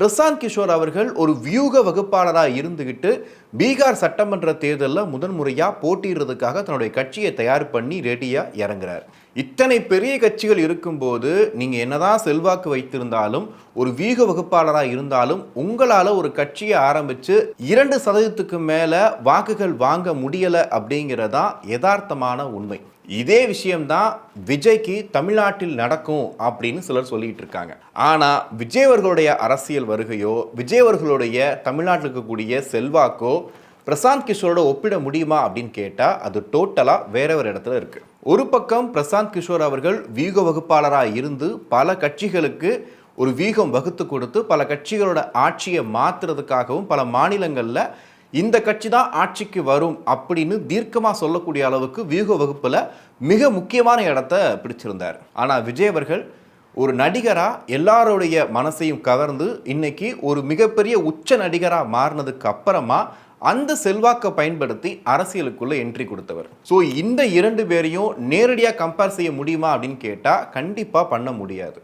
பிரசாந்த் கிஷோர் அவர்கள் ஒரு வியூக வகுப்பாளராக இருந்துகிட்டு பீகார் சட்டமன்ற தேர்தலில் முதன்முறையாக போட்டியிடுறதுக்காக தன்னுடைய கட்சியை தயார் பண்ணி ரெடியாக இறங்குறார். இத்தனை பெரிய கட்சிகள் இருக்கும்போது நீங்கள் என்னதான் செல்வாக்கு வைத்திருந்தாலும் ஒரு வியூக வகுப்பாளராக இருந்தாலும் உங்களால் ஒரு கட்சியை ஆரம்பித்து 2% மேலே வாக்குகள் வாங்க முடியலை அப்படிங்கிறதான் யதார்த்தமான உண்மை. இதே விஷயம்தான் விஜய்க்கு தமிழ்நாட்டில் நடக்கும் அப்படின்னு சிலர் சொல்லிட்டு இருக்காங்க. ஆனால் விஜய் அவர்களுடைய அரசியல் வருகையோ விஜய் அவர்களுடைய தமிழ்நாட்டில் இருக்கக்கூடிய செல்வாக்கோ பிரசாந்த் கிஷோரோட ஒப்பிட முடியுமா அப்படின்னு கேட்டால் அது டோட்டலாக வேற ஒரு இடத்துல இருக்குது. ஒரு பக்கம் பிரசாந்த் கிஷோர் அவர்கள் வியூக வகுப்பாளராக இருந்து பல கட்சிகளுக்கு ஒரு வியூகம் வகுத்து கொடுத்து பல கட்சிகளோட ஆட்சியை மாற்றுறதுக்காகவும் பல மாநிலங்களில் இந்த கட்சி தான் ஆட்சிக்கு வரும் அப்படின்னு தீர்க்கமாக சொல்லக்கூடிய அளவுக்கு வியூக வகுப்பில் மிக முக்கியமான இடத்த பிடிச்சிருந்தார். ஆனால் விஜய் அவர்கள் ஒரு நடிகராக எல்லாருடைய மனசையும் கவர்ந்து இன்னைக்கு ஒரு மிகப்பெரிய உச்ச நடிகராக மாறினதுக்கு அப்புறமா அந்த செல்வாக்கை பயன்படுத்தி அரசியலுக்குள்ள என்ட்ரி கொடுத்தவர். ஸோ இந்த 2 பேரையும் நேரடியாக கம்பேர் செய்ய முடியுமா அப்படின்னு கேட்டால் கண்டிப்பாக பண்ண முடியாது.